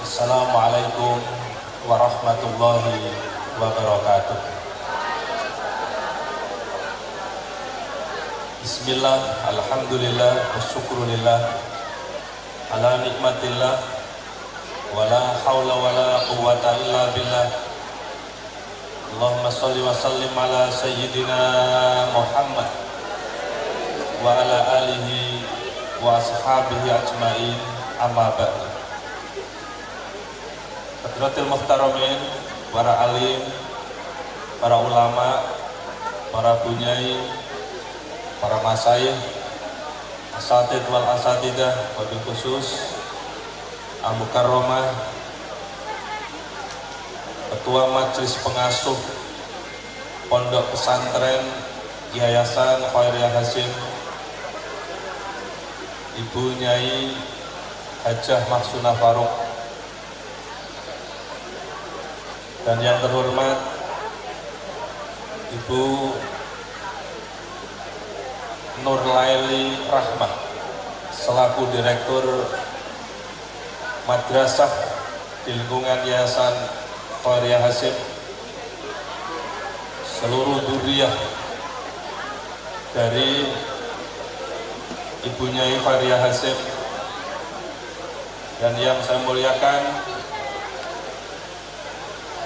Assalamualaikum warahmatullahi wabarakatuh. Bismillah, alhamdulillah, wasyukurulillah ala nikmatillah, wala hawla wala quwwata illa billah. Allahumma salli wa sallim ala sayyidina Muhammad wa ala alihi wa ashabihi ajma'in, amma ba'du. Hadratil muhtaramin, para alim, para ulama, para bunyai, para masyayikh, asatid wal asatidah, wabil khusus al-mukarramah, ketua majelis pengasuh pondok pesantren Yayasan Khairiyah Hasim, Ibu Nyai Hajah Mahsunah Faruq, dan yang terhormat Ibu Nurlaili Rahmah selaku Direktur Madrasah di lingkungan Yayasan Khairiyah Hasim, seluruh dzurriyyah dari Ibu Nyai Khairiyah Hasim, dan yang saya muliakan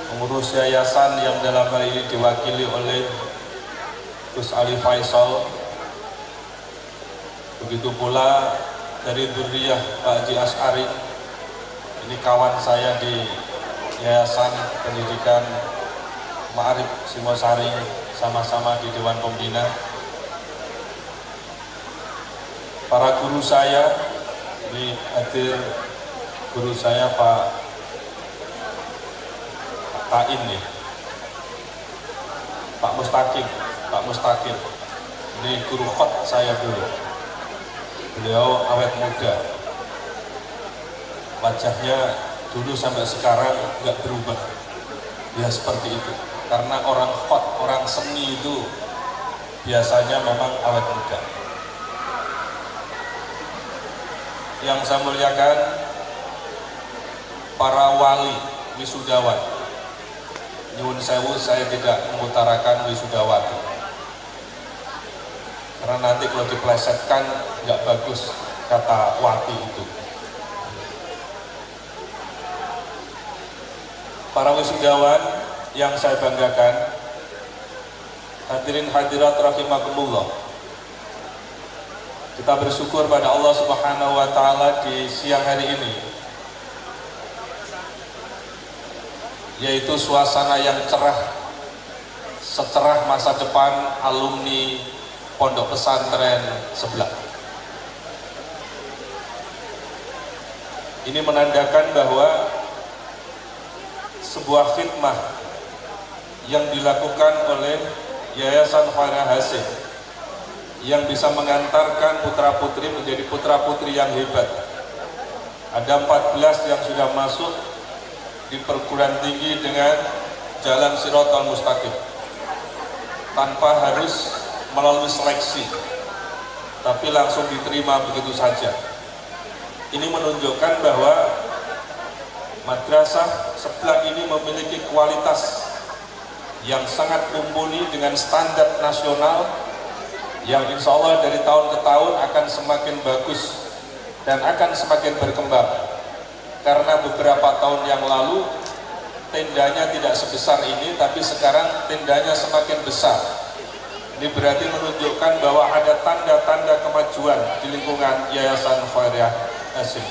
pengurus yayasan yang dalam hal ini diwakili oleh Gus Ali Faisal, begitu pula dari dzurriyyah Pak Haji As'ari, ini kawan saya di Yayasan Pendidikan Ma'arif Singosari, sama-sama di Dewan Pembina. Para guru saya, ini hadir guru saya Pak Tain nih, Pak Mustaqim, ini guru khot saya dulu. Beliau awet muda, wajahnya dulu sampai sekarang nggak berubah, ya seperti itu. Karena orang khot, orang seni itu biasanya memang awet muda. Yang saya muliakan para wali wisudawan, nyuwun sewu saya tidak mengutarakan wisudawati, karena nanti kalau diplesetkan nggak bagus kata wati itu. Para wisudawan yang saya banggakan, hadirin hadirat rahimakumullah, kita bersyukur pada Allah Subhanahu wa Ta'ala di siang hari ini, yaitu suasana yang cerah, secerah masa depan alumni pondok pesantren sebelah. Ini menandakan bahwa sebuah khidmah yang dilakukan oleh Yayasan Khairiyah Hasim yang bisa mengantarkan putra-putri menjadi putra-putri yang hebat. Ada 14 yang sudah masuk di perguruan tinggi dengan jalan Shiratal Mustaqim tanpa harus melalui seleksi, tapi langsung diterima begitu saja. Ini menunjukkan bahwa madrasah sebelah ini memiliki kualitas yang sangat mumpuni dengan standar nasional, yang insya Allah dari tahun ke tahun akan semakin bagus dan akan semakin berkembang. Karena beberapa tahun yang lalu tendanya tidak sebesar ini, tapi sekarang tendanya semakin besar. Ini berarti menunjukkan bahwa ada tanda-tanda kemajuan di lingkungan Yayasan Khairiyah Hasim.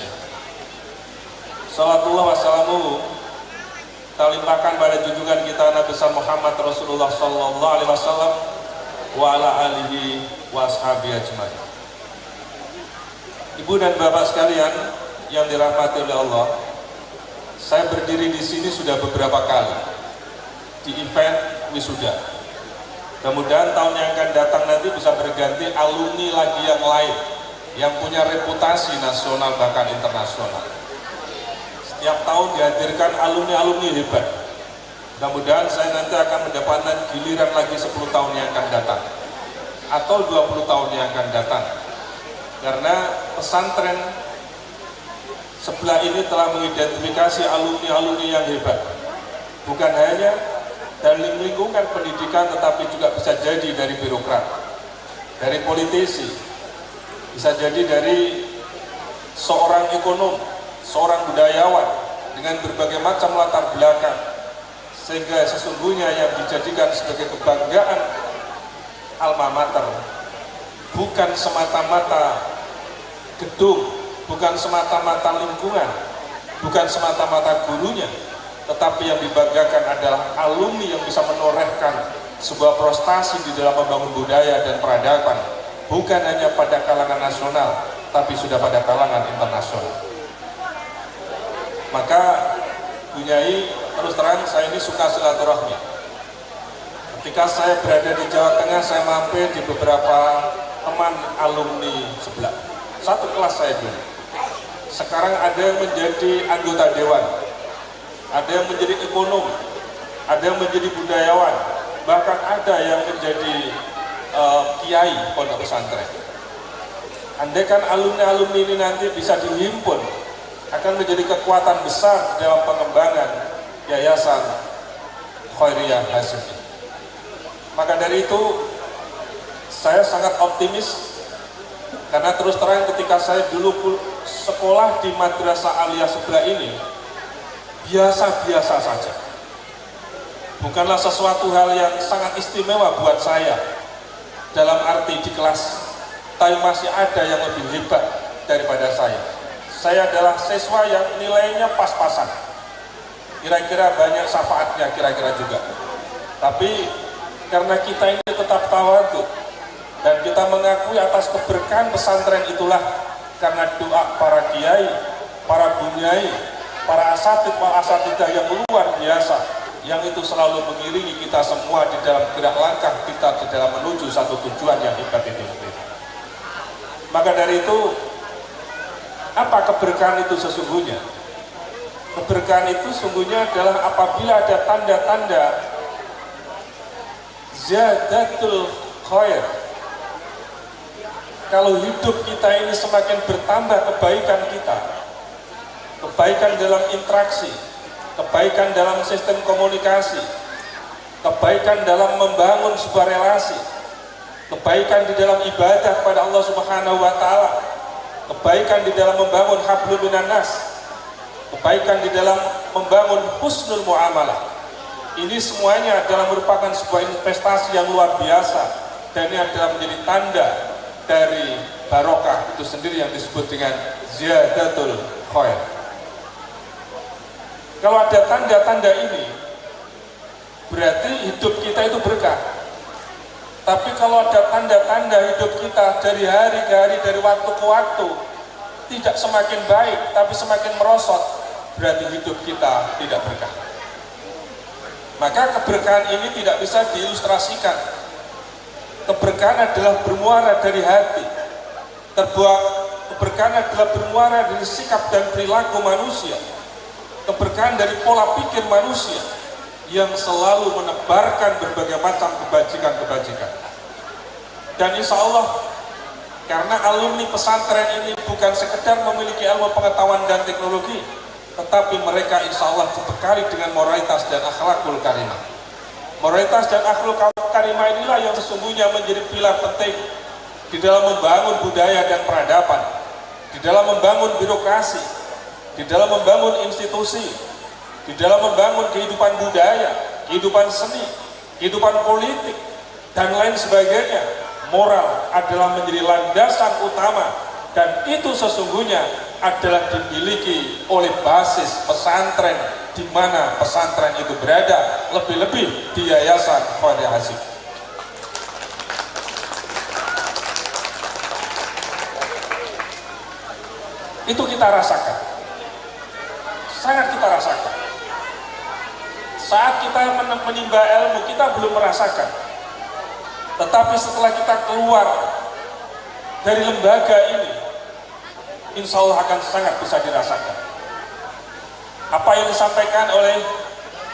Salatullah wassalamu kita limpahkan pada junjungan kita Nabi Muhammad Rasulullah Sallallahu Alaihi Wasallam wa ala alihi wa ashabihi ajmain. Ibu dan bapak sekalian yang dirahmati oleh Allah, saya berdiri di sini sudah beberapa kali di event wisuda. Mudah-mudahan tahun yang akan datang nanti bisa berganti alumni lagi yang lain yang punya reputasi nasional bahkan internasional. Setiap tahun dihadirkan alumni-alumni hebat. Mudah-mudahan saya nanti akan mendapatkan giliran lagi 10 tahun yang akan datang atau 20 tahun yang akan datang, karena pesantren sebelah ini telah mengidentifikasi alumni-alumni yang hebat, bukan hanya dari lingkungan pendidikan, tetapi juga bisa jadi dari birokrat, dari politisi, bisa jadi dari seorang ekonom, seorang budayawan dengan berbagai macam latar belakang, sehingga sesungguhnya yang dijadikan sebagai kebanggaan alma mater bukan semata-mata gedung, bukan semata-mata lingkungan, bukan semata-mata gurunya, tetapi yang dibanggakan adalah alumni yang bisa menorehkan sebuah prestasi di dalam membangun budaya dan peradaban, bukan hanya pada kalangan nasional, tapi sudah pada kalangan internasional. Maka Bunyai, terus terang saya ini suka silaturahmi. Ketika saya berada di Jawa Tengah, saya mampir di beberapa teman alumni sebelah. Satu kelas saya dulu. Sekarang ada yang menjadi anggota dewan, ada yang menjadi ekonom, ada yang menjadi budayawan, bahkan ada yang menjadi kiai pondok pesantren. Andai kan alumni-alumni ini nanti bisa dihimpun, akan menjadi kekuatan besar dalam pengembangan Yayasan Khairiyah Hasyimi. Maka dari itu saya sangat optimis, karena terus terang ketika saya dulu sekolah di Madrasah Aliyah sebelah ini biasa-biasa saja, bukanlah sesuatu hal yang sangat istimewa buat saya dalam arti di kelas, tapi masih ada yang lebih hebat daripada saya. Saya adalah siswa yang nilainya pas-pasan, kira-kira banyak syafaatnya, kira-kira juga. Tapi karena kita ini tetap tawadhu dan kita mengakui atas keberkahan pesantren itulah, karena doa para kiai, para bunyai, para asatidzah yang luar biasa, yang itu selalu mengiringi kita semua di dalam gerak langkah kita di dalam menuju satu tujuan yang hebat itu sendiri. Maka dari itu, apa keberkahan itu sesungguhnya? Keberkahan itu sesungguhnya adalah apabila ada tanda-tanda ziyadatul khair. Kalau hidup kita ini semakin bertambah kebaikan kita, kebaikan dalam interaksi, kebaikan dalam sistem komunikasi, kebaikan dalam membangun sebuah relasi, kebaikan di dalam ibadah kepada Allah Subhanahu wa Ta'ala, kebaikan di dalam membangun hablum minan nas, kebaikan di dalam membangun husnul muamalah. Ini semuanya adalah merupakan sebuah investasi yang luar biasa, dan ini adalah menjadi tanda dari barokah itu sendiri yang disebut dengan ziyadatul khair. Kalau ada tanda-tanda ini, berarti hidup kita itu berkah. Tapi kalau ada tanda-tanda hidup kita dari hari ke hari, dari waktu ke waktu, tidak semakin baik, tapi semakin merosot, berarti hidup kita tidak berkah. Maka keberkahan ini tidak bisa diilustrasikan. Keberkahan adalah bermuara dari hati. Keberkahan adalah bermuara dari sikap dan perilaku manusia. Keberkahan dari pola pikir manusia yang selalu menebarkan berbagai macam kebajikan-kebajikan. Dan insya Allah, karena alumni pesantren ini bukan sekedar memiliki ilmu pengetahuan dan teknologi, tetapi mereka insya Allah dibekali dengan moralitas dan akhlakul karimah. Moralitas dan akhlakul karimah inilah yang sesungguhnya menjadi pilar penting di dalam membangun budaya dan peradaban, di dalam membangun birokrasi, di dalam membangun institusi, di dalam membangun kehidupan budaya, kehidupan seni, kehidupan politik, dan lain sebagainya. Moral adalah menjadi landasan utama, dan itu sesungguhnya adalah dimiliki oleh basis pesantren, di mana pesantren itu berada, lebih-lebih di Yayasan Khairiyah Hasyimi. Itu kita rasakan, sangat kita rasakan. Saat kita menimba ilmu, kita belum merasakan, tetapi setelah kita keluar dari lembaga ini, insya Allah akan sangat bisa dirasakan. Apa yang disampaikan oleh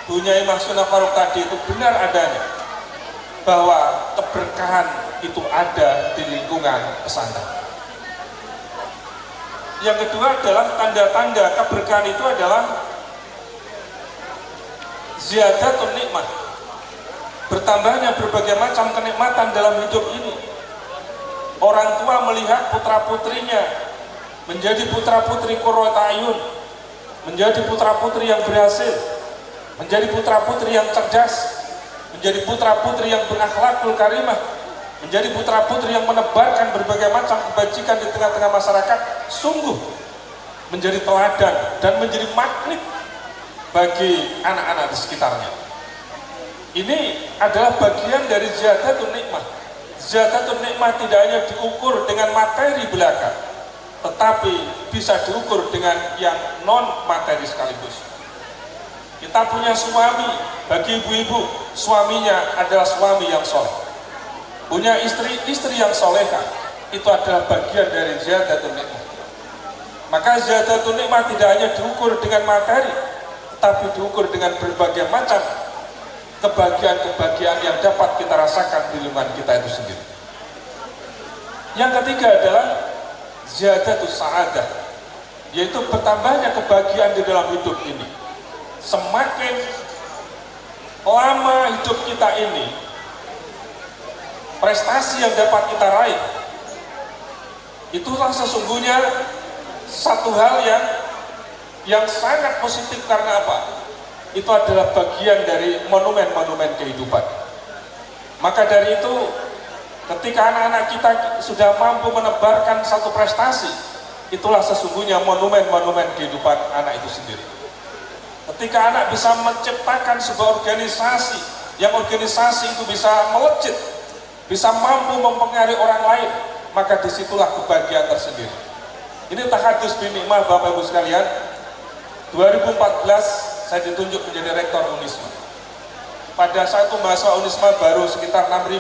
Bunyai Mahsuna Faruk tadi itu benar adanya, bahwa keberkahan itu ada di lingkungan pesantren. Yang kedua adalah tanda-tanda keberkahan itu adalah ziyadatun nikmah, bertambahnya berbagai macam kenikmatan dalam hidup ini. Orang tua melihat putra-putrinya menjadi putra-putri qurrata ayun, menjadi putra-putri yang berhasil, menjadi putra-putri yang cerdas, menjadi putra-putri yang berakhlakul karimah, menjadi putra-putri yang menebarkan berbagai macam kebajikan di tengah-tengah masyarakat, sungguh menjadi teladan dan menjadi magnet bagi anak-anak di sekitarnya. Ini adalah bagian dari ziyadatun nikmah. Ziyadatun nikmah tidak hanya diukur dengan materi belaka, tetapi bisa diukur dengan yang non materi sekaligus. Kita punya suami, bagi ibu-ibu, suaminya adalah suami yang soleh. Punya istri yang soleha, itu adalah bagian dari ziyadatun nikmah. Maka ziyadatun nikmah tidak hanya diukur dengan materi, tetapi diukur dengan berbagai macam kebahagiaan-kebahagiaan yang dapat kita rasakan di lingkungan kita itu sendiri. Yang ketiga adalah ziyadatus sa'adah, yaitu bertambahnya kebahagiaan di dalam hidup ini. Semakin lama hidup kita ini, prestasi yang dapat kita raih, itulah sesungguhnya satu hal yang sangat positif. Karena apa? Itu adalah bagian dari monumen-monumen kehidupan. Maka dari itu, ketika anak-anak kita sudah mampu menebarkan satu prestasi, itulah sesungguhnya monumen-monumen kehidupan anak itu sendiri. Ketika anak bisa menciptakan sebuah organisasi, yang organisasi itu bisa melejit, bisa mampu mempengaruhi orang lain, maka disitulah kebahagiaan tersendiri. Ini tahadus bin nikmah, Bapak Ibu sekalian. 2014 saya ditunjuk menjadi rektor Unisma. Pada saat itu mahasiswa Unisma baru sekitar 6.000.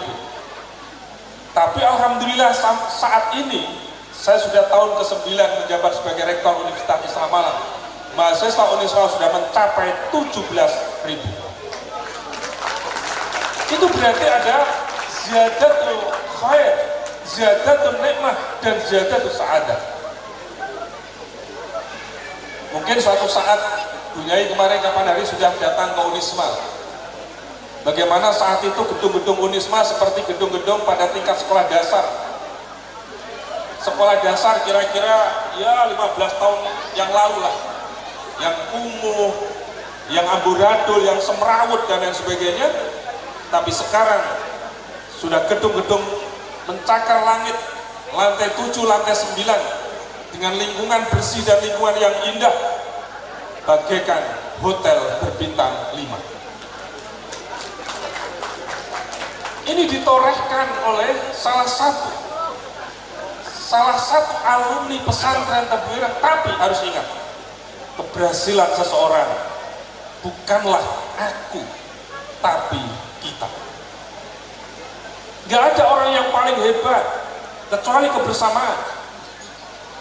Tapi alhamdulillah saat ini saya sudah tahun ke-9 menjabat sebagai rektor Universitas Islam Malang. Mahasiswa Unisma sudah mencapai 17.000. Itu berarti ada ziyadatul khair, ziyadatul nikmah, dan ziyadatul sa'adah. Mungkin suatu saat Bunyai kemarin kapan hari sudah datang ke Unisma. Bagaimana saat itu gedung-gedung Unisma seperti gedung-gedung pada tingkat sekolah dasar. Sekolah dasar kira-kira ya 15 tahun yang lalu lah, yang kumuh, yang amburadul, yang semrawut dan lain sebagainya. Tapi sekarang sudah gedung-gedung mencakar langit, lantai 7, lantai 9, dengan lingkungan bersih dan lingkungan yang indah, bagaikan hotel berbintang 5. Ini ditorehkan oleh salah satu alumni pesantren Tebu Ireng. Tapi harus ingat, keberhasilan seseorang bukanlah aku, tapi kita. Gak ada orang yang paling hebat kecuali kebersamaan.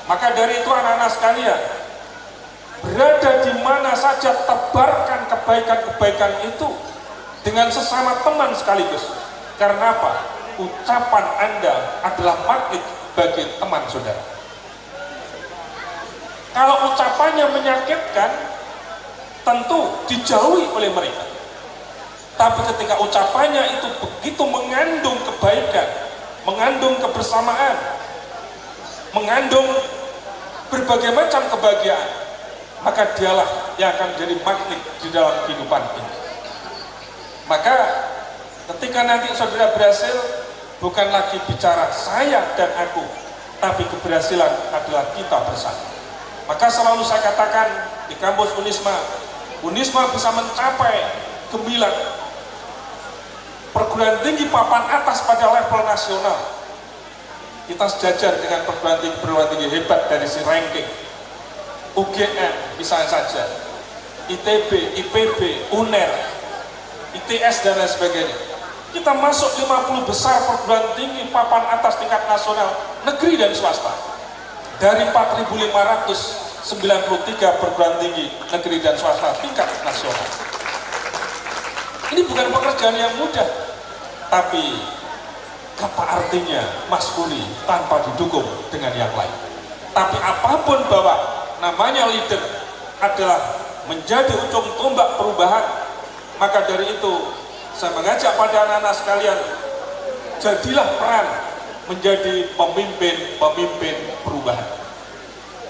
Maka dari itu anak-anak sekalian, berada di mana saja, tebarkan kebaikan-kebaikan itu dengan sesama teman sekaligus. Karena apa? Ucapan Anda adalah magnet bagi teman saudara. Kalau ucapannya menyakitkan, tentu dijauhi oleh mereka. Tapi ketika ucapannya itu begitu mengandung kebaikan, mengandung kebersamaan, mengandung berbagai macam kebahagiaan, maka dialah yang akan menjadi magnet di dalam kehidupan ini. Maka ketika nanti saudara berhasil, bukan lagi bicara saya dan aku, tapi keberhasilan adalah kita bersama. Maka selalu saya katakan di kampus Unisma bisa mencapai gemilang perguruan tinggi papan atas pada level nasional. Kita sejajar dengan perguruan tinggi hebat dari si ranking. UGM misalnya saja, ITB, IPB, UNER, ITS dan lain sebagainya. Kita masuk 50 besar perguruan tinggi papan atas tingkat nasional, negeri dan swasta. Dari 4.593 perguruan tinggi negeri dan swasta tingkat nasional. Ini bukan pekerjaan yang mudah, tapi apa artinya Mas Kuli tanpa didukung dengan yang lain? Tapi apapun bahwa namanya leader adalah menjadi ujung tombak perubahan, maka dari itu saya mengajak pada anak-anak sekalian, jadilah peran menjadi pemimpin-pemimpin perubahan.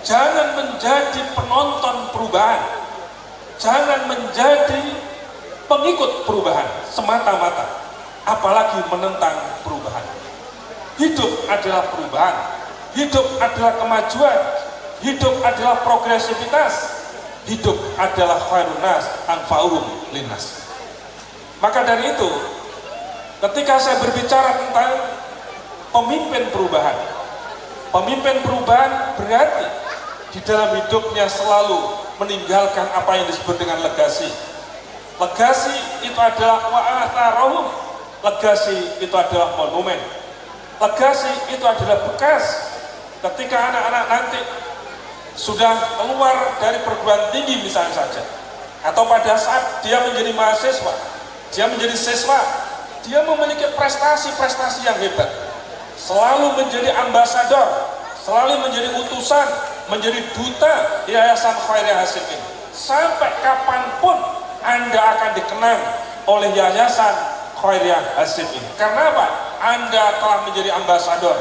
Jangan menjadi penonton perubahan, jangan menjadi pengikut perubahan semata-mata, apalagi menentang perubahan. Hidup adalah perubahan, hidup adalah kemajuan, hidup adalah progresivitas, hidup adalah khairun nas anfa'uhum linnas. Maka dari itu, ketika saya berbicara tentang pemimpin perubahan berarti di dalam hidupnya selalu meninggalkan apa yang disebut dengan legasi. Legasi itu adalah wa'atharahum, legasi itu adalah monumen, legasi itu adalah bekas. Ketika anak-anak nanti sudah keluar dari perguruan tinggi misalnya saja, atau pada saat dia menjadi mahasiswa, dia menjadi siswa, dia memiliki prestasi-prestasi yang hebat, selalu menjadi ambasador, selalu menjadi utusan, menjadi duta Yayasan Khairiyah Hasyim ini. Sampai kapanpun Anda akan dikenang oleh Yayasan Khairiyah Hasyim ini. Karena apa? Anda telah menjadi ambasador,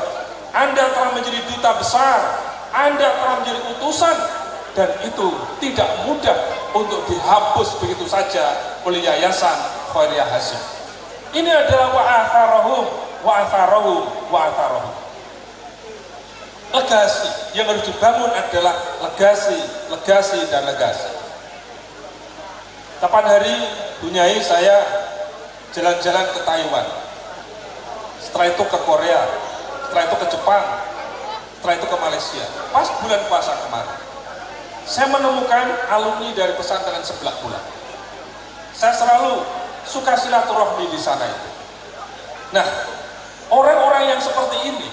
Anda telah menjadi duta besar, Anda telah menjadi utusan, dan itu tidak mudah untuk dihapus begitu saja oleh Yayasan Khairiyah Hasyim. Ini adalah wa'atharahum. Legasi yang harus dibangun adalah legasi dan legasi. Kapan hari Bunyai saya jalan-jalan ke Taiwan, setelah itu ke Korea, setelah itu ke Jepang, setelah itu ke Malaysia. Pas bulan puasa kemarin, saya menemukan alumni dari pesantren sebelah bulan. Saya selalu suka silaturahmi di sana itu. Nah, orang-orang yang seperti ini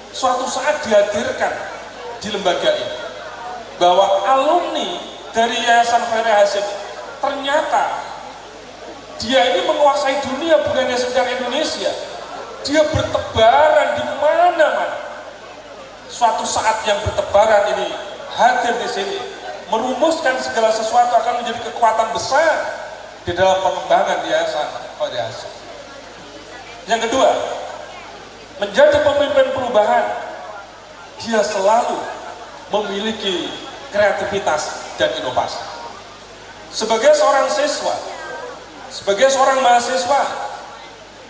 suatu saat dihadirkan di lembaga ini, bahwa alumni dari Yayasan Khairiyah Hasyim ternyata dia ini menguasai dunia, bukan hanya sekedar Indonesia, dia bertebaran di mana-mana. Suatu saat yang bertebaran ini hadir di sini, merumuskan segala sesuatu akan menjadi kekuatan besar di dalam pengembangan Yayasan Khairiyah Hasyim. Yang kedua, menjadi pemimpin perubahan, dia selalu memiliki kreativitas dan inovasi. Sebagai seorang siswa, sebagai seorang mahasiswa,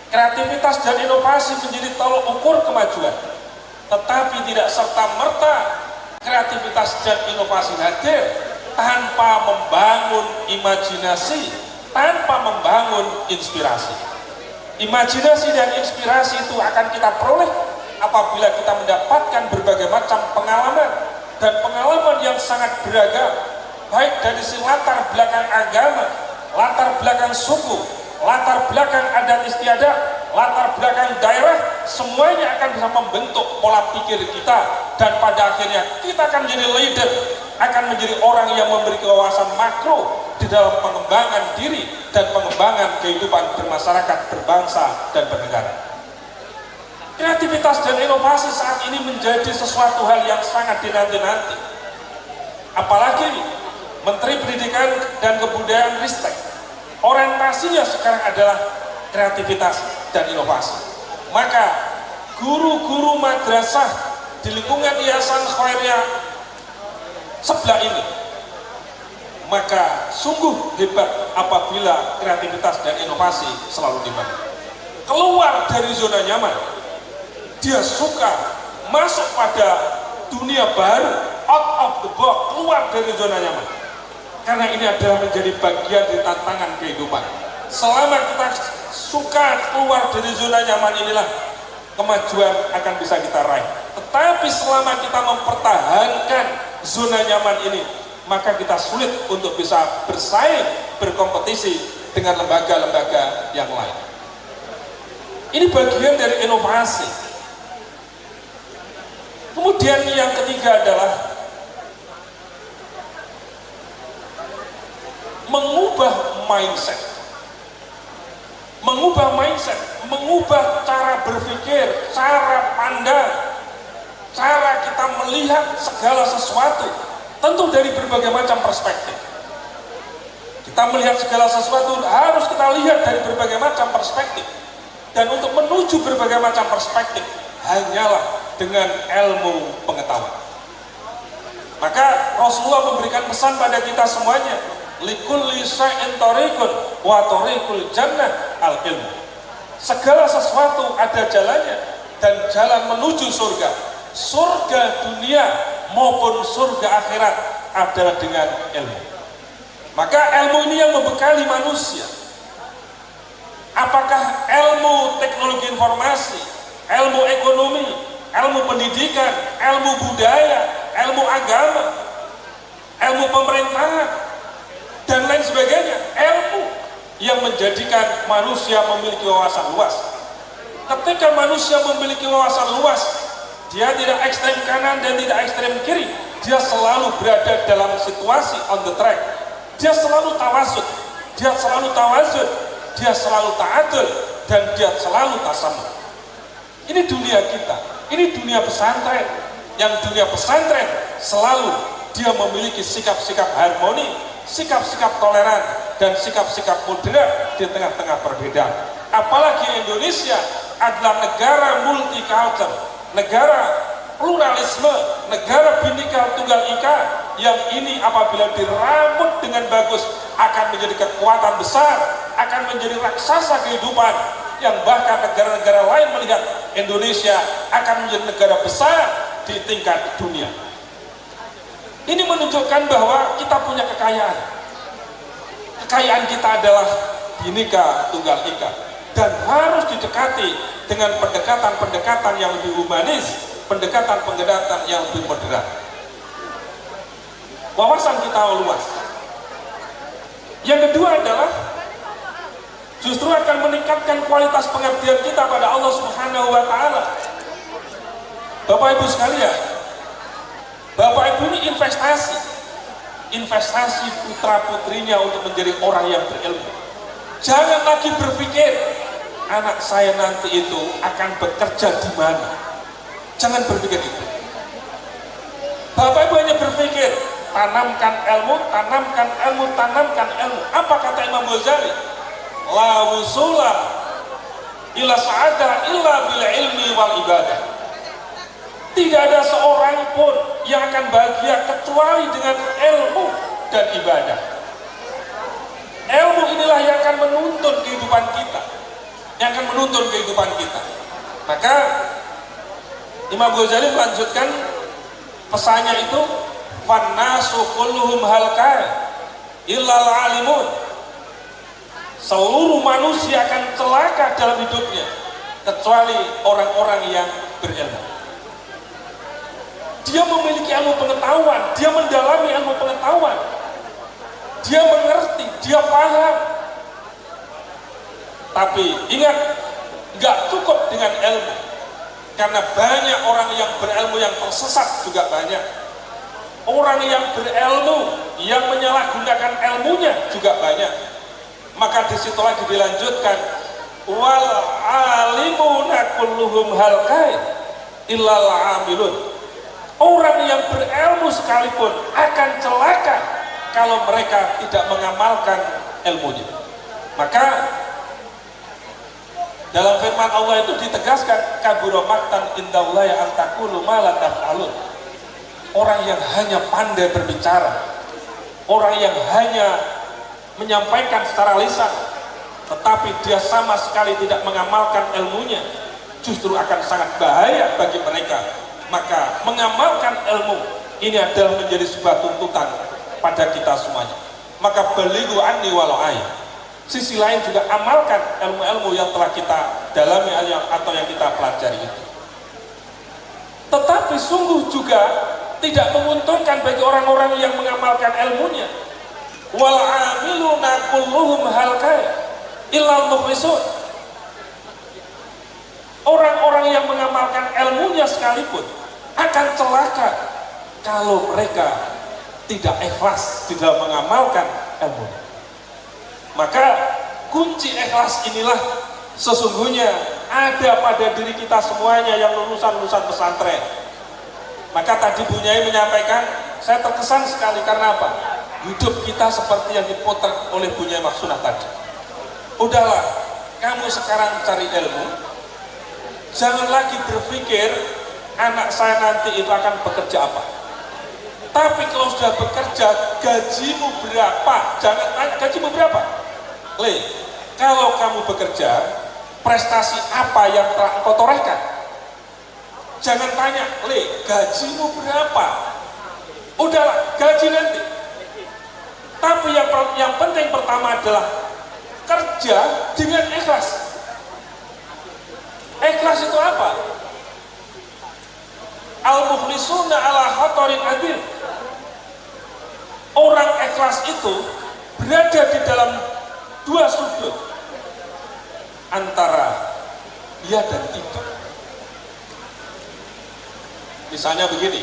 kreativitas dan inovasi menjadi tolok ukur kemajuan. Tetapi tidak serta-merta kreativitas dan inovasi hadir tanpa membangun imajinasi, tanpa membangun inspirasi. Imajinasi dan inspirasi itu akan kita peroleh apabila kita mendapatkan berbagai macam pengalaman, dan pengalaman yang sangat beragam, baik dari si latar belakang agama, latar belakang suku, latar belakang adat istiadat, latar belakang daerah, semuanya akan bisa membentuk pola pikir kita, dan pada akhirnya kita akan menjadi leader, akan menjadi orang yang memberi wawasan makro di dalam pengembangan diri dan pengembangan kehidupan bermasyarakat, berbangsa, dan bernegara. Kreativitas dan inovasi saat ini menjadi sesuatu hal yang sangat dinanti-nanti. Apalagi Menteri Pendidikan dan Kebudayaan Ristek, orientasinya sekarang adalah kreativitas dan inovasi. Maka guru-guru madrasah di lingkungan Yayasan Khairiyah sebelah ini, maka sungguh hebat apabila kreativitas dan inovasi selalu dibangun. Keluar dari zona nyaman, dia suka masuk pada dunia baru, out of the box, keluar dari zona nyaman. Karena ini adalah menjadi bagian dari tantangan kehidupan. Selama kita suka keluar dari zona nyaman inilah kemajuan akan bisa kita raih. Tetapi selama kita mempertahankan zona nyaman ini, maka kita sulit untuk bisa bersaing, berkompetisi dengan lembaga-lembaga yang lain. Ini bagian dari inovasi. Kemudian yang ketiga adalah mengubah mindset. Mengubah mindset, mengubah cara berpikir, cara pandang, cara kita melihat segala sesuatu tentu dari berbagai macam perspektif. Kita melihat segala sesuatu harus kita lihat dari berbagai macam perspektif. Dan untuk menuju berbagai macam perspektif hanyalah dengan ilmu pengetahuan. Maka Rasulullah memberikan pesan pada kita semuanya, likulli syai'in thariqun wa thariqul jannah al-ilmu. Segala sesuatu ada jalannya, dan jalan menuju surga, surga dunia maupun surga akhirat adalah dengan ilmu. Maka ilmu ini yang membekali manusia. Apakah ilmu teknologi informasi, ilmu ekonomi, ilmu pendidikan, ilmu budaya, ilmu agama, ilmu pemerintahan, dan lain sebagainya, ilmu yang menjadikan manusia memiliki wawasan luas. Ketika manusia memiliki wawasan luas, dia tidak ekstrem kanan dan tidak ekstrem kiri, dia selalu berada dalam situasi on the track. Dia selalu tawasud, dia selalu tawazun, dia selalu ta'adul, dan dia selalu tasamuh. Ini dunia kita, ini dunia pesantren. Yang dunia pesantren selalu dia memiliki sikap-sikap harmoni, sikap-sikap toleran, dan sikap-sikap moderat di tengah-tengah perbedaan. Apalagi Indonesia adalah negara multicultural, negara pluralisme, negara Bhinneka Tunggal Ika, yang ini apabila dirambut dengan bagus akan menjadi kekuatan besar, akan menjadi raksasa kehidupan, yang bahkan negara-negara lain melihat Indonesia akan menjadi negara besar di tingkat dunia. Ini menunjukkan bahwa kita punya kekayaan. Kekayaan kita adalah Bhinneka Tunggal Ika, dan harus didekati dengan pendekatan-pendekatan yang lebih humanis, pendekatan-pendekatan yang lebih moderat. Wawasan kita luas. Yang kedua adalah justru akan meningkatkan kualitas pengabdian kita pada Allah Subhanahu wa Ta'ala. Bapak Ibu sekalian, Bapak Ibu ini investasi putra putrinya untuk menjadi orang yang berilmu. Jangan lagi berpikir anak saya nanti itu akan bekerja di mana. Jangan berpikir itu. Bapak Ibu hanya berpikir tanamkan ilmu, tanamkan ilmu, tanamkan ilmu. Apa kata Imam Ghazali? La wusula ila sa'ada illa bil ilmi wal ibadah. Tidak ada seorang pun yang akan bahagia kecuali dengan ilmu dan ibadah. Ilmu inilah yang akan menuntun kehidupan kita, yang akan menuntun kehidupan kita. Maka Imam Ghazali melanjutkan pesannya itu, fannasu kulluhum halka illal alimun. Seluruh manusia akan celaka dalam hidupnya kecuali orang-orang yang berilmu. Dia memiliki ilmu pengetahuan, dia mendalami ilmu pengetahuan, dia mengerti, dia paham. Tapi ingat, nggak cukup dengan ilmu, karena banyak orang yang berilmu yang tersesat juga banyak. Orang yang berilmu yang menyalahgunakan ilmunya juga banyak. Maka disitu lagi dilanjutkan, wal alimuna kulluhum halkai illal amilun. Orang yang berilmu sekalipun akan celaka kalau mereka tidak mengamalkan ilmunya. Maka dalam firman Allah itu ditegaskan, kabura maqtan indallahi an taqulu ma la taf'alun. Orang yang hanya pandai berbicara, orang yang hanya menyampaikan secara lisan, tetapi dia sama sekali tidak mengamalkan ilmunya, justru akan sangat bahaya bagi mereka. Maka mengamalkan ilmu ini adalah menjadi sebuah tuntutan pada kita semuanya. Maka balighu anni walau ayat. Sisi lain juga amalkan ilmu-ilmu yang telah kita dalami atau yang kita pelajari itu. Tetapi sungguh juga tidak menguntungkan bagi orang-orang yang mengamalkan ilmunya. Wal amiluna kulluhum halkai illal mukhlisun. Orang-orang yang mengamalkan ilmunya sekalipun akan celaka kalau mereka tidak ikhlas di dalam mengamalkan ilmu. Maka kunci ikhlas inilah sesungguhnya ada pada diri kita semuanya yang lulusan pesantren. Maka tadi Bu Nyai menyampaikan, saya terkesan sekali karena apa? Hidup kita seperti yang dipotret oleh Bu Nyai Maksunah tadi. Udahlah, kamu sekarang cari ilmu, jangan lagi berpikir anak saya nanti itu akan bekerja apa. Tapi kalau sudah bekerja, gajimu berapa? Jangan tanya gajimu berapa. Kalau kamu bekerja, prestasi apa yang telah engkau torehkan? Jangan tanya, gajimu berapa? Udahlah, gaji nanti. Tapi yang penting pertama adalah kerja dengan ikhlas. Ikhlas itu apa? Al-mukhlisuna ala khatarin adil. Orang ikhlas itu berada di dalam dua sudut antara iya dan tidak. Misalnya begini,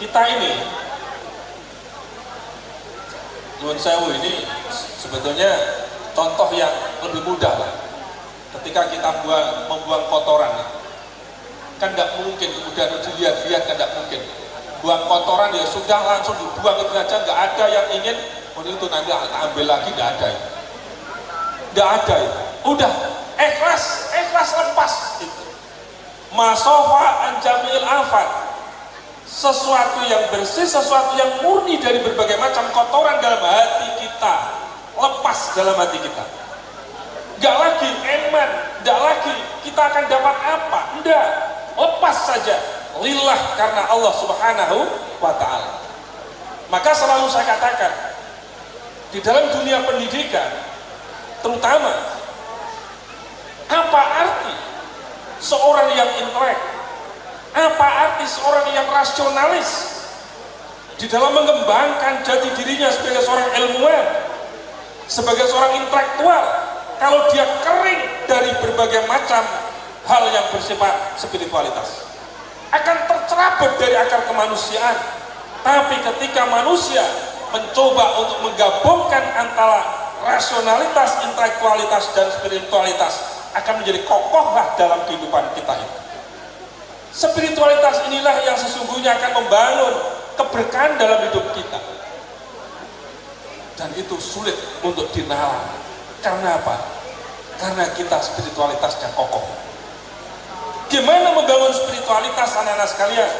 kita ini Nuwun Sewu ini sebetulnya contoh yang lebih mudah lah. Ketika kita membuang kotoran, kan nggak mungkin kemudian dilihat-lihat, kan nggak mungkin. Buang kotoran ya sudah langsung dibuang itu saja, nggak ada yang ingin itu nanti ambil lagi, nggak ada itu. Nggak ada itu. Udah ikhlas lepas itu. Masofa anjamil afat. Sesuatu yang bersih, sesuatu yang murni dari berbagai macam kotoran dalam hati kita, lepas dalam hati kita. Gak lagi eman, gak lagi kita akan dapat apa, enggak, lepas saja, lillah, karena Allah Subhanahu wa ta'ala. Maka selalu saya katakan, di dalam dunia pendidikan terutama, apa arti seorang yang intelek? Apa arti seorang yang rasionalis di dalam mengembangkan jati dirinya sebagai seorang ilmuwan, sebagai seorang intelektual, kalau dia kering dari berbagai macam hal yang bersifat spiritualitas? Akan tercerabut dari akar kemanusiaan. Tapi ketika manusia mencoba untuk menggabungkan antara rasionalitas, intelektualitas, dan spiritualitas, akan menjadi kokohlah dalam kehidupan kita ini. Spiritualitas inilah yang sesungguhnya akan membangun keberkahan dalam hidup kita, dan itu sulit untuk dinalar. Karena apa? Karena kita spiritualitasnya kokoh. Gimana membangun spiritualitas anak-anak sekalian?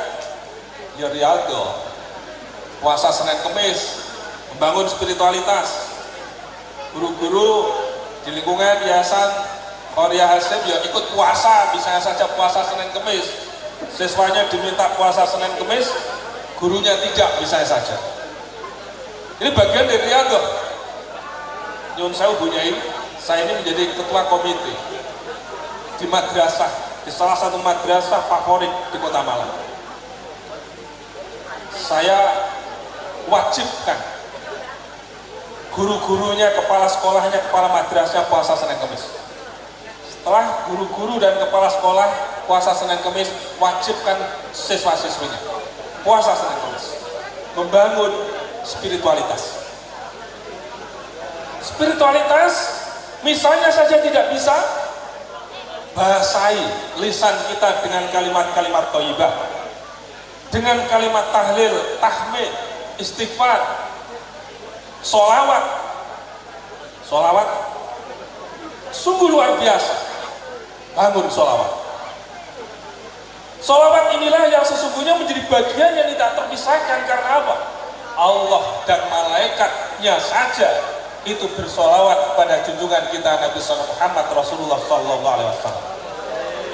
Ya Rialdo, puasa Senin Kemis, membangun spiritualitas. Guru-guru di lingkungan Yayasan Khoria Hasim ya ikut puasa, bisa saja puasa Senin Kemis. Siswanya diminta puasa Senin Kemis, gurunya tidak, bisa saja. Ini bagian dari Riyadhah. Nyun Sewu Bu Nyai, saya ini menjadi ketua komite di madrasah, di salah satu madrasah favorit di Kota Malang. Saya wajibkan guru-gurunya, kepala sekolahnya, kepala madrasah puasa Senin Kemis. Setelah guru-guru dan kepala sekolah puasa Senin Kemis, wajibkan siswa-siswinya puasa Senin Kemis. Membangun spiritualitas. Spiritualitas misalnya saja tidak bisa bahasahi lisan kita dengan kalimat-kalimat thayyibah, dengan kalimat tahlil, tahmid, istighfar, sholawat. Sungguh luar biasa. Bangun sholawat. Sholawat inilah yang sesungguhnya menjadi bagian yang tidak terpisahkan. Karena apa? Allah dan malaikatnya saja itu bersolawat kepada junjungan kita Nabi Muhammad Rasulullah Sallallahu Alaihi Wasallam.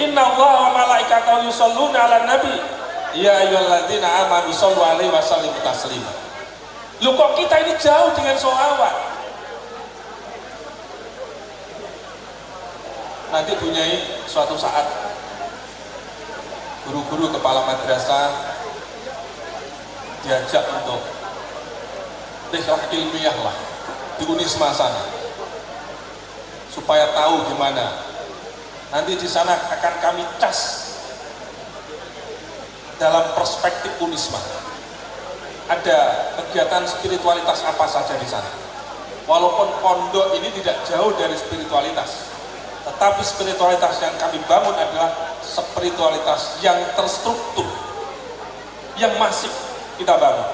Inna Allah wa malaikatahu yusholluna ala nabi ya ayyuhalladzina amanu shollu alaihi wa sallimu taslima. Loh, kok kita ini jauh dengan sholawat? Nanti Bu Nyai suatu saat guru-guru kepala madrasah diajak untuk rihlah ilmiah lah di Unisma sana, supaya tahu gimana. Nanti di sana akan kami cas dalam perspektif Unisma. Ada kegiatan spiritualitas apa saja di sana. Walaupun pondok ini tidak jauh dari spiritualitas, Tetapi spiritualitas yang kami bangun adalah spiritualitas yang terstruktur, yang masif kita bangun.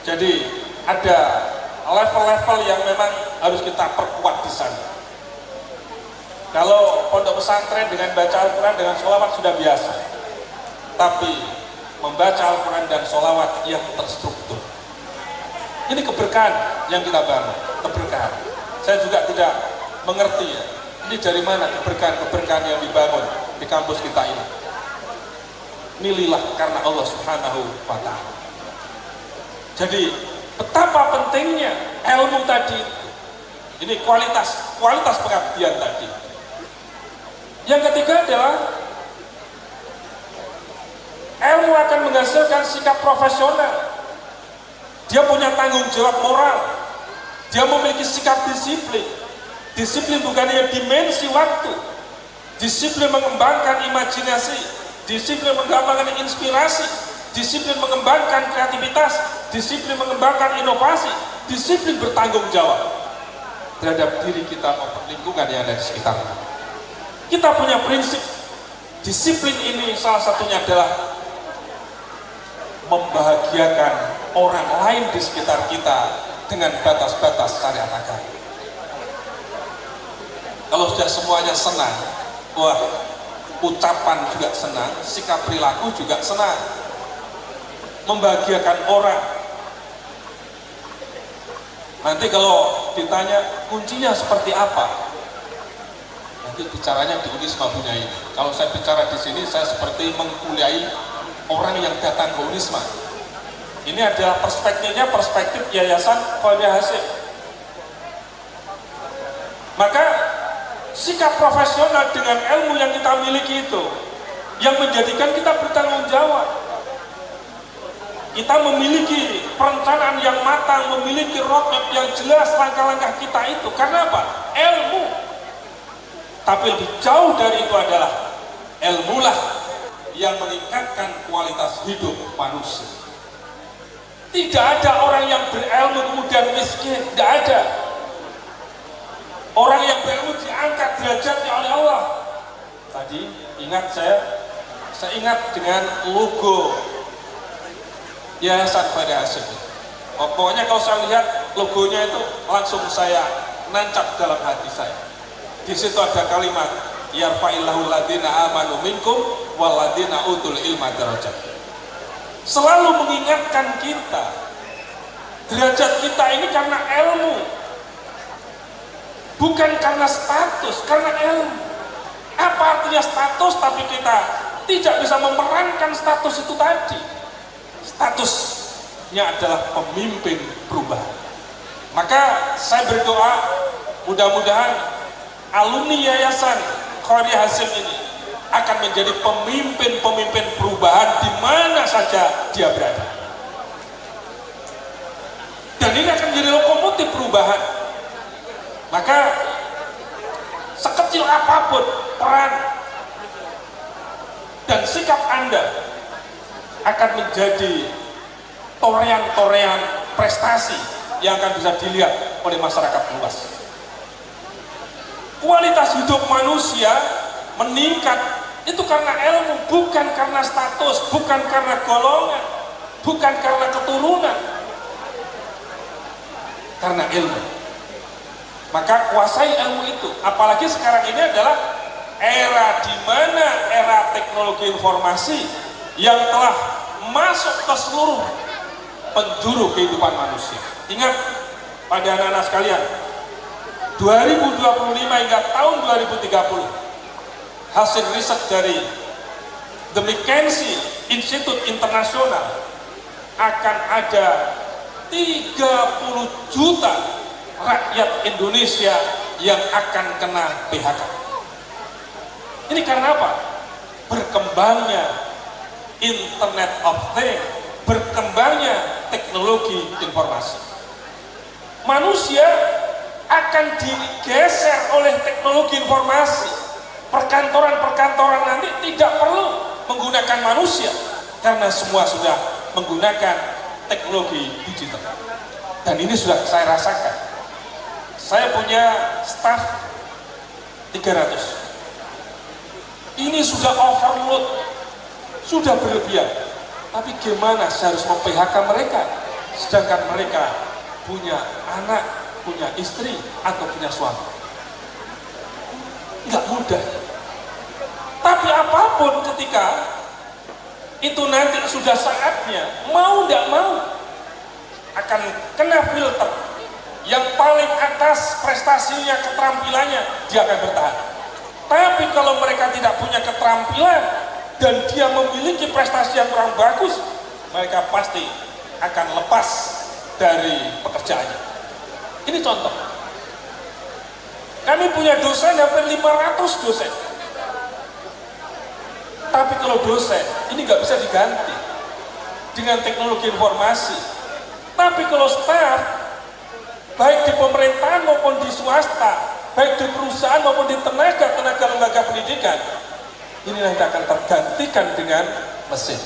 Jadi ada level-level yang memang harus kita perkuat di sana. Kalau pondok pesantren dengan baca Al-Quran dengan sholawat sudah biasa, tapi membaca Al-Quran dan sholawat yang terstruktur, ini keberkahan yang kita bangun, keberkahan. Saya juga tidak mengerti ya, ini dari mana keberkahan yang dibangun di kampus kita ini. Ini lillah karena Allah Subhanahu wa Ta'ala. Jadi betapa pentingnya ilmu tadi itu. Ini kualitas pengabdian tadi. Yang ketiga adalah ilmu akan menghasilkan sikap profesional. Dia punya tanggung jawab moral. Dia memiliki sikap disiplin. Disiplin bukan hanya dimensi waktu. Disiplin mengembangkan imajinasi. Disiplin mengembangkan inspirasi. Disiplin mengembangkan kreativitas. Disiplin mengembangkan inovasi. Disiplin bertanggung jawab terhadap diri kita maupun lingkungan yang ada di sekitar kita. Kita punya prinsip. Disiplin ini salah satunya adalah membahagiakan orang lain di sekitar kita dengan batas-batas syariat agama. Kalau sudah semuanya senang, wah, ucapan juga senang, sikap perilaku juga senang. Membahagiakan orang. Nanti kalau ditanya kuncinya seperti apa, nanti bicaranya di Unisma punya ini. Kalau saya bicara di sini, saya seperti mengkuliahi orang yang datang ke Unisma. Ini adalah perspektif Yayasan Khairiyah Hasyim. Maka sikap profesional dengan ilmu yang kita miliki itu yang menjadikan kita bertanggung jawab. Kita memiliki perencanaan yang matang, memiliki roadmap yang jelas langkah-langkah kita itu. Karena apa? Ilmu. Tapi lebih jauh dari itu adalah ilmulah yang meningkatkan kualitas hidup manusia. Tidak ada orang yang berilmu kemudian miskin, tidak ada. Orang yang berilmu diangkat derajatnya oleh Allah. Tadi ingat saya ingat dengan logo Yayasan Khairiyah Hasyim. Pokoknya kalau saya lihat logonya itu langsung saya nancap dalam hati saya. Di situ ada kalimat yarfa'illahu ladina amanu minkum waladina utul ilma darajat. Selalu mengingatkan kita derajat kita ini karena ilmu, bukan karena status, karena ilmu. Apa artinya status tapi kita tidak bisa memerankan status itu tadi? Statusnya adalah pemimpin perubahan. Maka saya berdoa mudah-mudahan alumni Yayasan Khairiyah Hasyim ini akan menjadi pemimpin-pemimpin perubahan di mana saja dia berada. Dan ini akan menjadi lokomotif perubahan. Maka sekecil apapun peran dan sikap Anda akan menjadi torean-torean prestasi yang akan bisa dilihat oleh masyarakat luas. Kualitas hidup manusia meningkat itu karena ilmu, bukan karena status, bukan karena golongan, bukan karena keturunan, karena ilmu. Maka kuasai ilmu itu. Apalagi sekarang ini adalah era di mana era teknologi informasi yang telah masuk ke seluruh penjuru kehidupan manusia. Ingat pada anak-anak sekalian, 2025 hingga tahun 2030 hasil riset dari The McKinsey Institute Internasional akan ada 30 juta rakyat Indonesia yang akan kena PHK. Ini karena apa? Berkembangnya Internet of Things, berkembangnya teknologi informasi. Manusia akan digeser oleh teknologi informasi. Perkantoran-perkantoran nanti tidak perlu menggunakan manusia karena semua sudah menggunakan teknologi digital. Dan ini sudah saya rasakan. Saya punya staf 300. Ini sudah overload, sudah berlebihan. Tapi gimana saya harus mem-PHK mereka, sedangkan mereka punya anak, punya istri, atau punya suami? Nggak mudah. Tapi apapun ketika itu nanti sudah saatnya, mau nggak mau akan kena filter. Yang paling atas prestasinya, keterampilannya, dia akan bertahan. Tapi kalau mereka tidak punya keterampilan dan dia memiliki prestasi yang kurang bagus, mereka pasti akan lepas dari pekerjaannya. Ini contoh. Kami punya dosen hampir 500 dosen. Tapi kalau dosen, ini nggak bisa diganti dengan teknologi informasi. Tapi kalau staf, baik di pemerintahan maupun di swasta, baik di perusahaan maupun di tenaga lembaga pendidikan, ini nanti akan tergantikan dengan mesin.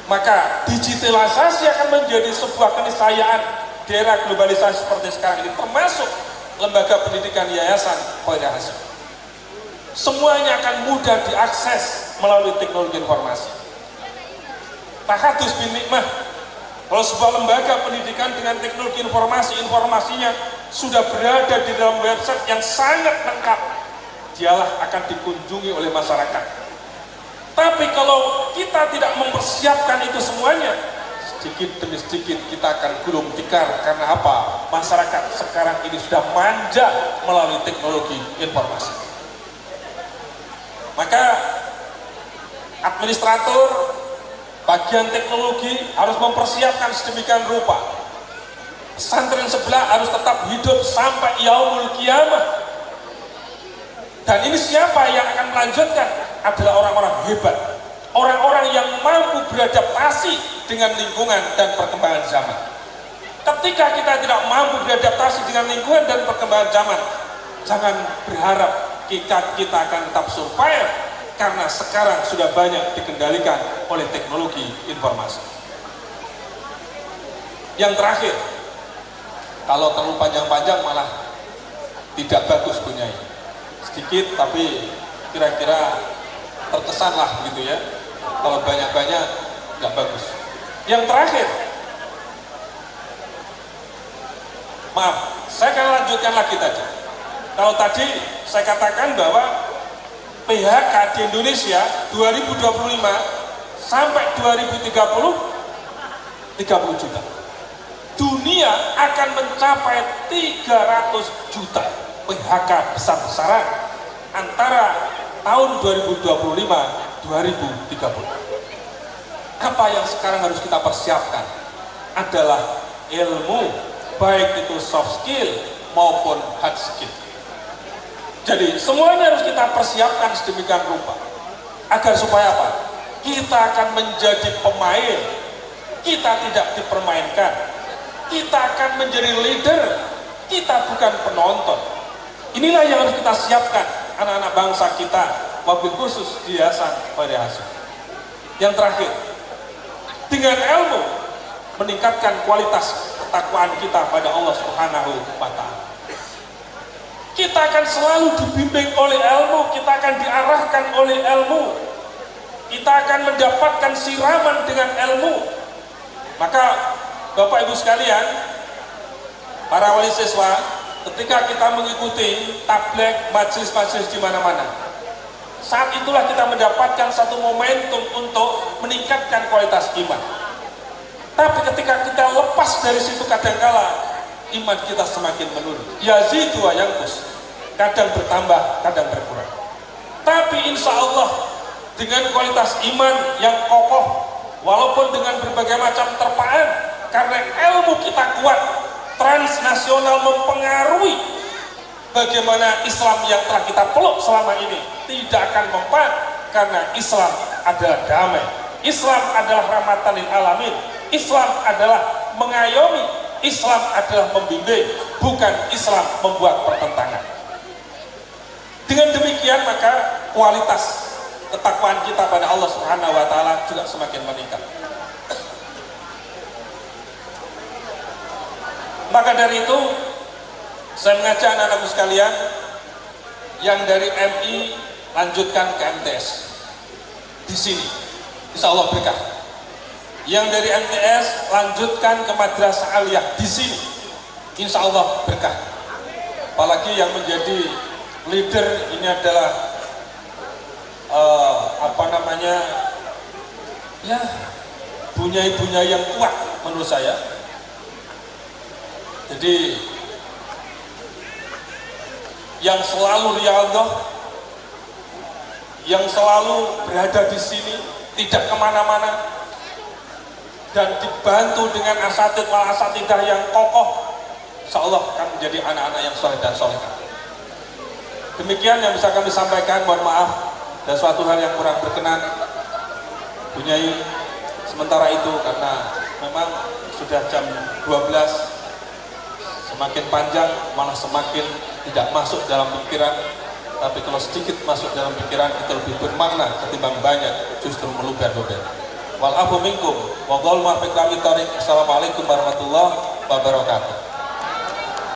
Maka digitalisasi akan menjadi sebuah keniscayaan di era globalisasi seperti sekarang ini, termasuk lembaga pendidikan yayasan Khairul Hasim. Semuanya akan mudah diakses melalui teknologi informasi. Tahadus bin nikmah, kalau sebuah lembaga pendidikan dengan teknologi informasi, informasinya sudah berada di dalam website yang sangat lengkap, dialah akan dikunjungi oleh masyarakat. Tapi kalau kita tidak mempersiapkan itu semuanya, sedikit demi sedikit kita akan gulung tikar. Karena apa? Masyarakat sekarang ini sudah manja melalui teknologi informasi. Maka administrator bagian teknologi harus mempersiapkan sedemikian rupa. Pesantren sebelah harus tetap hidup sampai yaumul qiyamah. Dan ini siapa yang akan melanjutkan? Adalah orang-orang hebat, orang-orang yang mampu beradaptasi dengan lingkungan dan perkembangan zaman. Ketika kita tidak mampu beradaptasi dengan lingkungan dan perkembangan zaman, jangan berharap kita akan tetap survive, karena sekarang sudah banyak dikendalikan oleh teknologi informasi. Yang terakhir, kalau terlalu panjang-panjang malah tidak bagus punya ini. Sedikit tapi kira-kira terkesan lah gitu ya. Kalau banyak-banyak nggak bagus. Yang terakhir, maaf, saya akan lanjutkan lagi tadi. Kalau tadi saya katakan bahwa PHK di Indonesia 2025 sampai 2030 30 juta. Dunia akan mencapai 300 juta PHK besar-besaran antara tahun 2025-2030. Apa yang sekarang harus kita persiapkan adalah ilmu, baik itu soft skill maupun hard skill. Jadi semuanya harus kita persiapkan sedemikian rupa agar supaya apa? Kita akan menjadi pemain, kita tidak dipermainkan. Kita akan menjadi leader, kita bukan penonton. Inilah yang harus kita siapkan anak-anak bangsa kita, wabil khusus di Yayasan Khairul Hasim. Yang terakhir, dengan ilmu meningkatkan kualitas ketakwaan kita pada Allah Subhanahu wa Ta'ala. Kita akan selalu dibimbing oleh ilmu, kita akan diarahkan oleh ilmu, kita akan mendapatkan siraman dengan ilmu. Maka Bapak Ibu sekalian, para wali siswa, ketika kita mengikuti tabligh, majelis-majelis di mana-mana, saat itulah kita mendapatkan satu momentum untuk meningkatkan kualitas iman. Tapi ketika kita lepas dari situ, kadangkala iman kita semakin menurun. Yazidu wa yanqus, kadang bertambah, kadang berkurang. Tapi insya Allah dengan kualitas iman yang kokoh, walaupun dengan berbagai macam terpaan, karena ilmu kita kuat, transnasional mempengaruhi bagaimana Islam yang telah kita peluk selama ini tidak akan mempan, karena Islam adalah damai, Islam adalah rahmatan lil alamin, Islam adalah mengayomi, Islam adalah membimbing, bukan Islam membuat pertentangan. Dengan demikian maka kualitas ketakwaan kita pada Allah Subhanahu wa Ta'ala juga semakin meningkat. Maka dari itu saya mengajak anak-anakku sekalian yang dari MI lanjutkan ke MTS di sini, insya Allah berkah. Yang dari MTS lanjutkan ke Madrasah Aliyah di sini, insya Allah berkah. Apalagi yang menjadi leader ini adalah ya bunyai-bunyai yang kuat menurut saya. Jadi yang selalu riyadhah, yang selalu berada di sini, tidak kemana-mana, dan dibantu dengan asatid wal asatidah yang kokoh, insya Allah akan menjadi anak-anak yang soleh dan solehah. Demikian yang bisa kami sampaikan. Mohon maaf dan suatu hal yang kurang berkenan Bunyai sementara itu, karena memang sudah jam 12, semakin panjang malah semakin tidak masuk dalam pikiran. Tapi kalau sedikit masuk dalam pikiran itu lebih bermakna ketimbang banyak justru meluber-luber. Wal afu minkum wa dhul muwaffiq ila thariq. Assalamualaikum warahmatullahi wabarakatuh.